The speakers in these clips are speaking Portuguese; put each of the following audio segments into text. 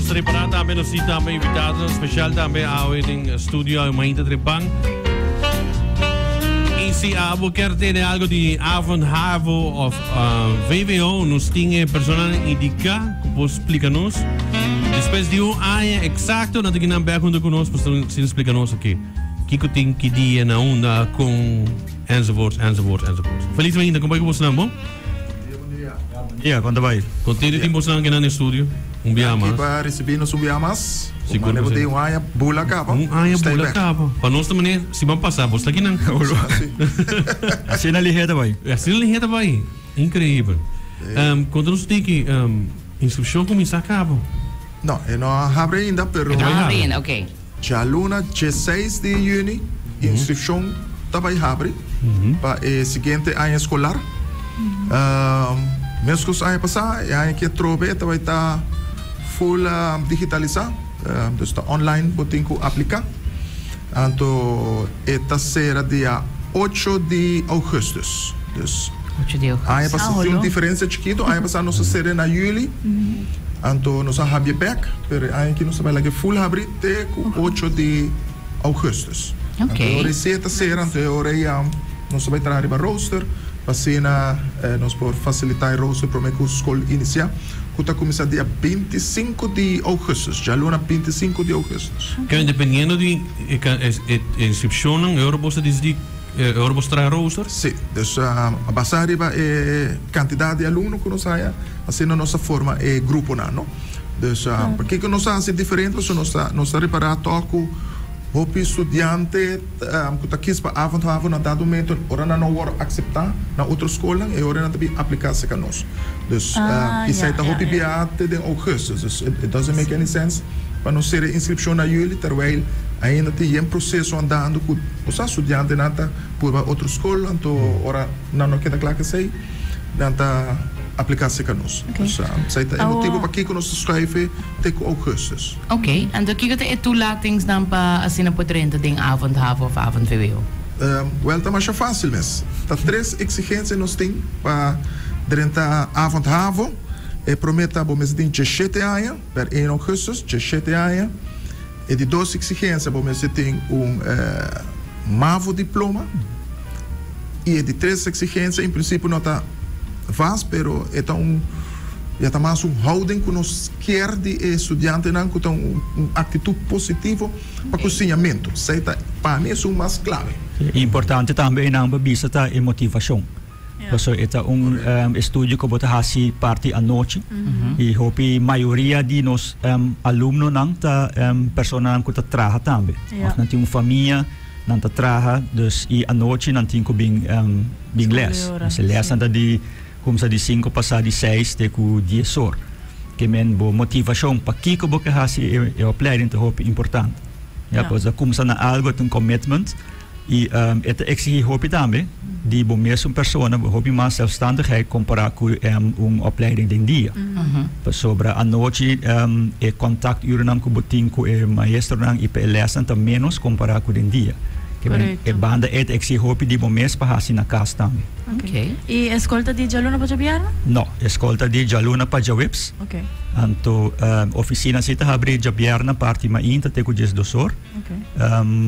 Nós preparamos também nós também invitados especial também ao em estúdio em Mainta Trepang. E se a quer ter algo de avondhavo of VWO, nos tinha persona indica, posso explicar-nos. Depois de área exacto, nós temos que ver conosco, para se explicar-nos aqui. Que tem que dia na onda com enzovoorts. Feliz manhã, como é que você está? Iya, quando vai? Continue tempo na no estúdio. Biamas. Aqui para receber nos biamas. Seguro. Mas tem área bula capa. Área bula capa. Para nós também, se vamos passar, você aqui não. Assim na liheta vai. Assim na liheta vai. Incrível. Quando nós tem que inscrição começar a cabo? Não, não abre ainda, pero. Abre ainda, ok. Já luna 16 de junho, inscrição também abre para o seguinte ano escolar. Mesmo que os anos passados, ano que trove também está full digitalizado, então está online, botem que aplicar. Então, esta será dia 8 de agosto. 8 de agosto. Ano passado tem uma diferença chiquita, ano passado nós será na julho. Então, nós vamos back, mas ano que nós vamos lá full abrir até 8 de agosto. Ok. Então, receita será, então, nós vamos trabalhar para roster. Para nós por facilitar o rosto para o escola inicial, que está começando dia 25 de agosto, já luna 25 de agosto. Que dependendo de inscrição, euro você diz de euro você traz roster? Sim, então a base arriba é quantidade de alunos que nós há, assim a nossa forma é grupo não. Então, porque que nós fazemos diferente, nós reparar toco o estudante que está aqui para avondhavo na dado momento, ora não vai aceitar na outra escola e ora não também aplicar-se com nós. Então, isso é o hopi biate de agosto. It doesn't make any sense para não ser inscrição na julho, terwijl ainda tem um processo andando com os estudantes nata por outra escola, então ora não queda claro que sei, nata aplicar-se com nós. Então, é o motivo para que nós escrevemos até agosto. Ok, en dan kijk je toelatings dan pa as in een potrente ding avondhavo of avondVWO. Wel, dat is fácil mesmo. Tá 3 exigências nós temos para durante a avondhavo. Prometa bom mesmo tem 17 anos, per 1 agosto, 17 anos. E de 2 exigências bom mesmo tem MAVO diploma. E de 3 exigências, em princípio não está vast, pero é já está mais houding que nós quer de estudante não que tem atitude positiva para o ensinamento. Para mim é o mais clave. Importante também não bisa ta e motivação. Porque é estudo que bota hasi parte à noite e hopi maioria de nós alunos não tá persona que tá trabalha também. Nós tem uma família não tá trabalha, dus e à noite não tem que bem les. Se les anda de como se de 5 passar de 6 até com 10 horas. Que men bo motivação para que que boca hasi é opleiding te hopi importante. Ja, pois como se na algo tem commitment e het exige hopi também de bom mesmo persona hopi mais zelfstandigheid comparar com opleiding de dia. Sobre a noite e contact uren nam com botin com o maestro nam e les anta menos comparar com de dia. E banda het exige hopi de bom mesmo para hasi na casa também. Ok. E escolta di Jaluna pa Jabiana? No, escolta di Jaluna pa Jawips. Ok. Anto oficina sita abrir Jabiana parte mainta teku 12 horas. Ok.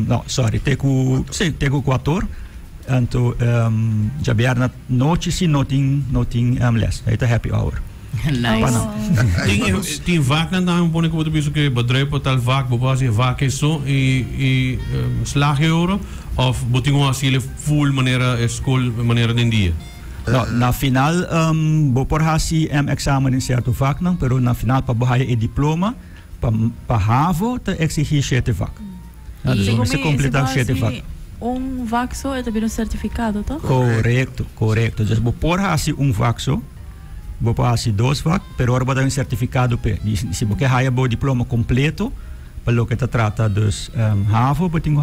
No, sorry, teku 4. Anto Jabiana noite se noting les. Ita happy hour. Nice. Tem vaca dan pone que você que bedrijf tal vaak bepaalde vaak is zo e slageuren of botingo asile full maneira school maneira den dia. No, na final por hasi examen in certo vak não, pero na final para bahia e diploma para havo te exigir 7 vak. Se completar 7 vak. Vaxo é também certificado, tá? Correto. Dus por hasi vaxo vou passar 2 vac, pero agora vou dar certificado pe. Se você haya o diploma completo, para o que se trata dos HAVO, você tem que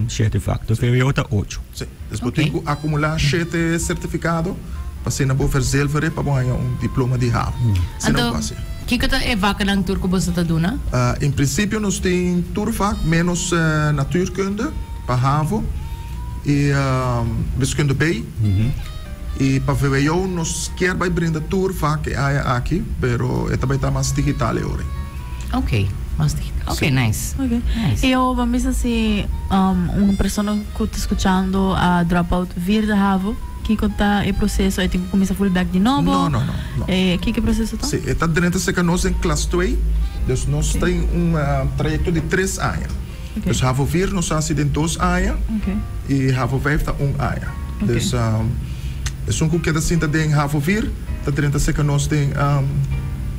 7 vac. Então, eu tenho 8. Sim, você tem que acumular 7 certificados para ser na boa verzelvere para ganhar diploma de HAVO. Então, que é vaca lang tour que você está dando? Em princípio, nós temos tourvac menos natuurkunde para HAVO e wiskunde B. E para VWO nós quer vai brindar tour vaak aqui, pero é também tá mais digital agora. Ok, ok, nice. Ok. Nice. E eu vamos assim, uma pessoa que está escutando a dropout vir da Havo, que está em processo, e tem que começar full back de novo? Não. Que é o processo então? Sim, está dentro de nós em classe 2, então nós temos trajeto de 3 anos. Okay. Dus Havo 4 nós estamos em 2 anos e Havo 5 está 1 ano. Dus é um que assim em Havo 4, está dentro de nós tem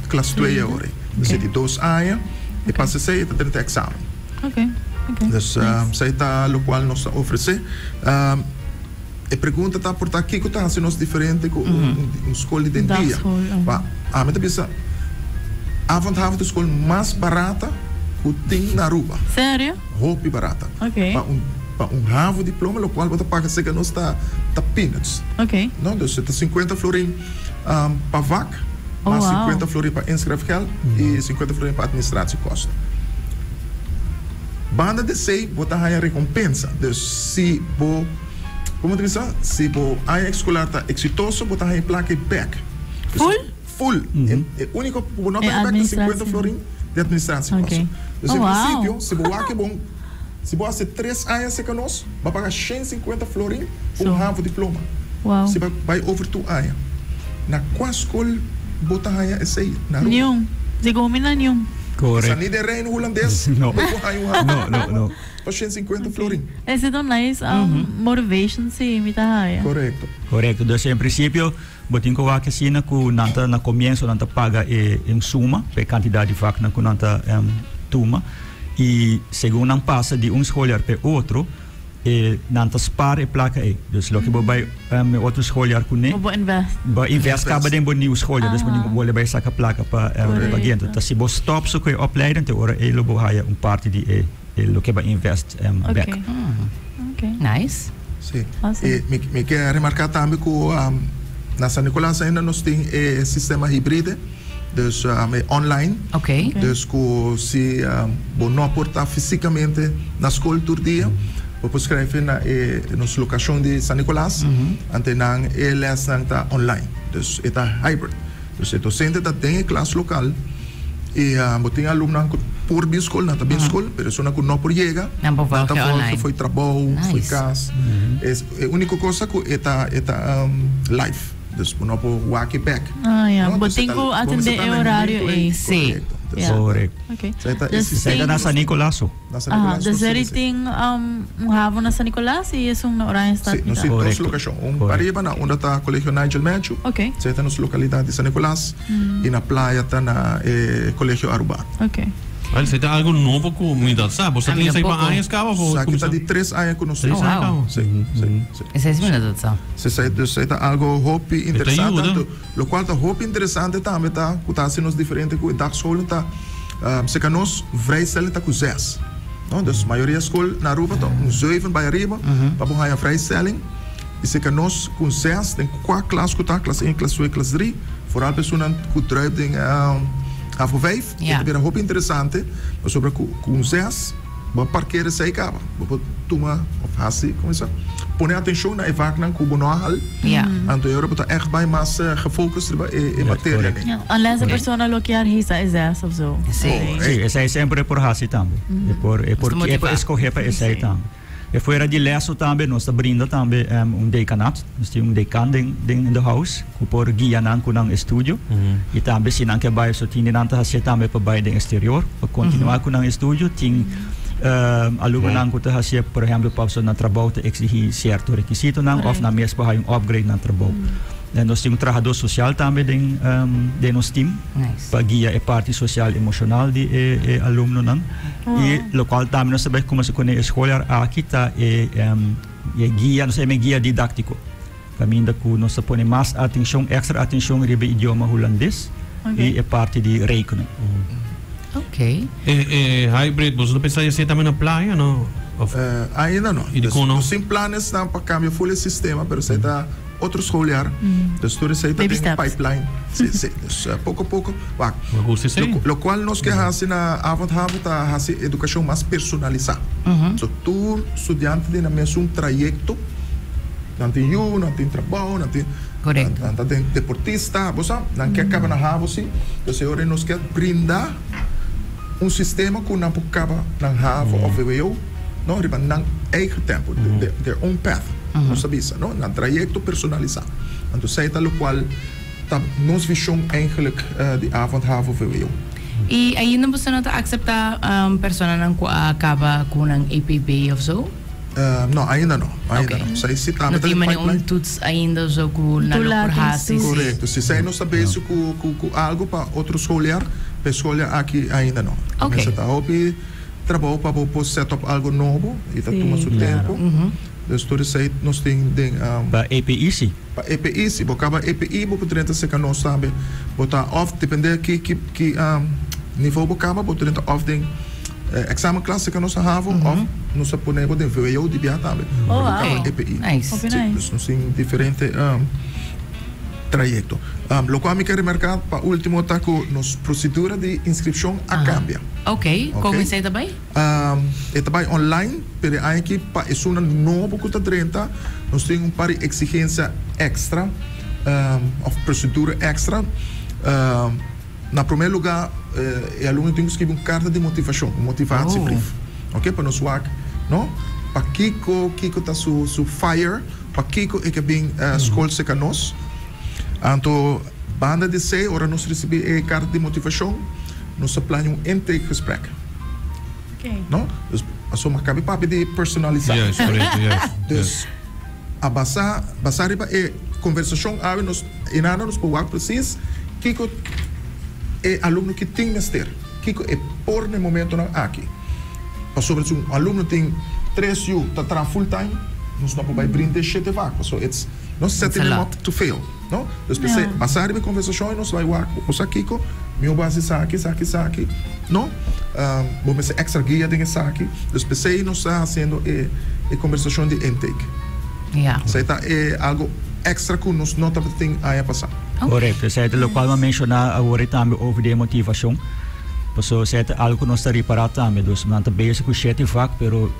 classe 2 agora. Dus de 2 anos e passa 6 está dentro de exame. Ok. Dus zij está lo qual nós oferece. E pergunta está por aqui que está assim nós diferente com escola de dia. A mim pensa Avond Havo de escola mais barata que tem na Aruba. Sério? Roupa barata. Ok. Para Havo diploma, o qual você paga se que nós está peanuts. Ok. Não, dus het is 50 florin para vac, mas 50 florin para inscrevgeld e 50 florin para administratiekosten. Banda de sei, você ganha recompensa. Dus se bo como te dizer, se o ano escolar está exitoso, você ganha placa back. Full. O único que não está back é 50 florin de administração. Okay. Dus em princípio, se o aqui bom, se você 3 anos se conosco, vai pagar 150 florin Havo diploma. Wow. Se vai over 2 anos. Na qual escola você ganha esse aí? Nenhum. Se combina nenhum. Correto. Se niet de reino holandês, não. Não. 150 florin. Esse é tão nice, motivation sim, me tá aí. Correto. Dus em princípio, botin ko wa kasi na ku nanta na comienzo nanta paga em suma, pe quantidade de vac na ku nanta tuma, e segundo não passa de escolar pe outro, e nanta spar e placa e. Dus lo que bo vai outro escolar ku ne. Bo invest kaba den bo nieuw escolar, dus bo nie bij saka placa pa bagento. Dus si bo stop so ku opleiden te ora e lo bo haya parte di lo que vai invest back. Okay. Nice. Sim. Awesome. E me quer remarcar também que na San Nicolás ainda nós tem sistema híbrido, dus online. Ok. Dus que se não portar fisicamente na escola todo dia, você escreve na nossa locação de San Nicolás, ante não les está online. Dus está hybrid. Dus o docente está tem classe local e tem aluno por escola, na também escola, mas isso não por chega. Não por volta online. Foi trabalho, foi casa. É a única coisa que está live. Dus não por walk back. Mas tem que atender o horário e sim. Correto. Ok. Isso é na San Nicolás. Dus er tem Havo na San Nicolás e isso na horário está. Sim, nós temos duas locações. Arriba na onde está o Colégio Nigel Matthew. Ok. Você está na localidade de San Nicolás e na praia está na Colégio Aruba. Ok. Olha, você tem algo novo com a comunidade, sabe? Você tem que sair para anos, cara? Aqui está de 3 anos conosco. Sim. 6 minutos só. Você está algo hobby interessante. O qual está hobby interessante também está, que está sendo diferente com a dagschool está, se que nós vrijstellen está com 6. Não, dus a maioria da escola na Aruba está 7 bij arriba, para botar a vrijstelling. E se que nós com 6 tem 4 classes que está, classe 1, classe 2, classe 3, vooral pessoas que drijven Havo 5, é também hobby interessante, mas sobre com 6, vamos parquear sei cá, vamos tomar assim, como isso, põe atenção na evacna com o bonoal, então eu está echt bij mais gefocust em matéria. Unless a pessoa loquear hisa é essa ou so. Sim, essa é sempre por hasi também. É por escolher para essa também. E fora de lesso também, nós brinda também decanato, nós temos decan dentro do house, que por guia nan com o estúdio, e também se não quer baixar, só tinha nanta hasia também para baixar do exterior, para continuar com o estúdio, tem aluno nan que hasia, por exemplo, para pessoa na trabalho exigir certo requisito nan, ou na mesma para upgrade na trabalho. Nós temos trabalhador social também de nosso time, para guiar a parte social e emocional de aluno nan. E local também nós sabemos como se conhece escolar aqui está guia, nós temos guia didático. Caminho que nós põe mais atenção, extra atenção sobre o idioma holandês e a parte de rekenen. Ok. Hybrid, você não pensa em ser também na praia, não? Ainda não. Nós temos planos para cambiar o sistema, mas você está outro escolar, dus tudo isso aí tem pipeline. Sim. Dus pouco a pouco, o qual nós queremos fazer na Avond Havo tá fazer educação mais personalizada. So todo estudante tem o mesmo trajeto, não tem não tem trabalho, não tem deportista, você não quer acabar na Havo sim. Então agora nós quer brindar un sistema que não acaba na HAVO of VWO, não, riba nang eigen tempo, their own path, não sabia, não, na trajecto personalizado. Então, sei tal qual tá nos visão eigenlijk de avond HAVO VWO. E ainda você não accepta pessoa não acaba com um APB of zo? Não, ainda não. Ainda Okay. não. Sei se tá Não tem nenhum toets ainda zo com na locatie. Correto. Se você não sabe isso com algo para outros olhar, para escolher aqui ainda não. Ok. Você tá hopi trabalho para poder set up algo novo e tá tomando seu tempo. Dus door de nós tem Ba APIC. para EPI, se bocava EPI, bo podrenta se que nós sabe, botar off depende que nível bocava, bo podrenta off den examen classe que nós have off, nós ponemos de VWO de biata também. Oh, wow. EPI. Nice. Okay, Sim, nice. dus nós tem diferente trajecto. Lo qual me quero remarcar para último tá com nos procedura de inscrição a cambia. Ok, como Ok. você também? E também online, pero aqui para é uma nova que está 30, nós temos par de exigência extra, of procedura extra. Na primeiro lugar, o aluno tem que escrever uma carta de motivação, motivatiebrief. Ok, para nós work, não? Para Kiko está su fire, para Kiko é que bem escola se nós. Então, banda de sei, ora nós recebemos a carta de motivação, nós planejamos intakegesprek. Okay. No? Dus als we elkaar papi de personalizatie. Juist, correct. Juist. Dus a basar riba e conversação ave nos inana nos po wak precies kiko e aluno que tem mester. Kiko e por no momento na aqui. Para sobre um aluno tem 3 u tá tra full time, nos não vai brinde shit vak. So it's not setting them up to fail. No? Dus yeah. Basar riba conversação nos vai wak os kiko meu base saki. No? Vamos ser extra guia de saki. Dus PC nos está fazendo e conversação de intake. Ja. Isso é algo extra que nós não temos a passar. Correto. Zij het lokaal maar mencionar agora também over de motivação. Então, zij het algo que nós está reparar também. Dus, nós estamos bezig com o vak, pero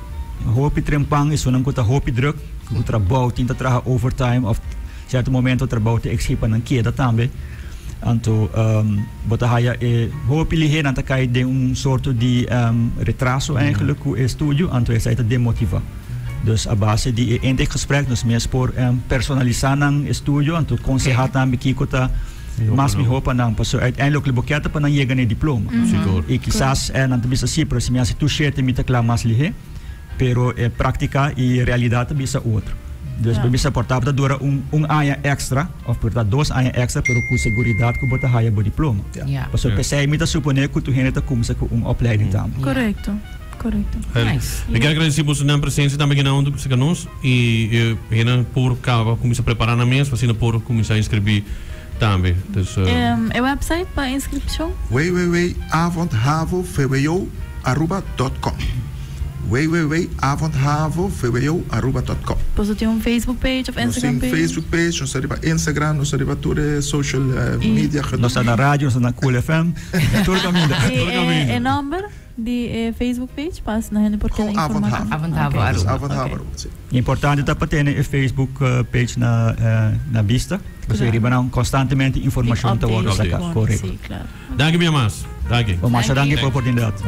hoop trempang is zo'n kota hoop druk. O trabalho tinta traga overtime of certo momento o trabalho te exipa nan queda também. Então, bota haya hoop lihen anta kai de soort de retraso eigenlijk com o estúdio, então essa é demotiva. Dus a base de intakegesprek, dus meer por personalizar ng estúdio, então consejar também que kota mas me hopa nang paso uiteindelijk liboketa pa nang yega ni diploma. Siguro. E quizás nanti bisa si pero se me hace tu shete mi takla mas lihe, pero prática e realidade bisa outro. Dus bisa portar dura aya extra of portar 2 aya extra pero com seguridade que bota haya bo diploma. Ja. Paso pensei mi ta suponer que tu heneta kumsa com opleiding tam. Correcto. Correcto. Nice. Eu quero agradecer por sua presença também na onda que nós e eu por cá começar a preparar na mesa, para por começar a inscrever também. Dus É website para inscrição? www.avondhavovwo@com www.avondhavovwo@com. Posso ter Facebook page of Instagram page? Facebook page, nós arriba Instagram, nós arriba toda social media. Nós está na rádio, nós está na Cool FM, todo caminho. E number de Facebook page pas na gente porque Avondhavo. Avondhavo. Importante tá para ter a Facebook page na vista. Você riba constantemente informação tá Update. correto. Sim, claro. dank je, Miamas. Dank je. Vamos achar dank por oportunidade.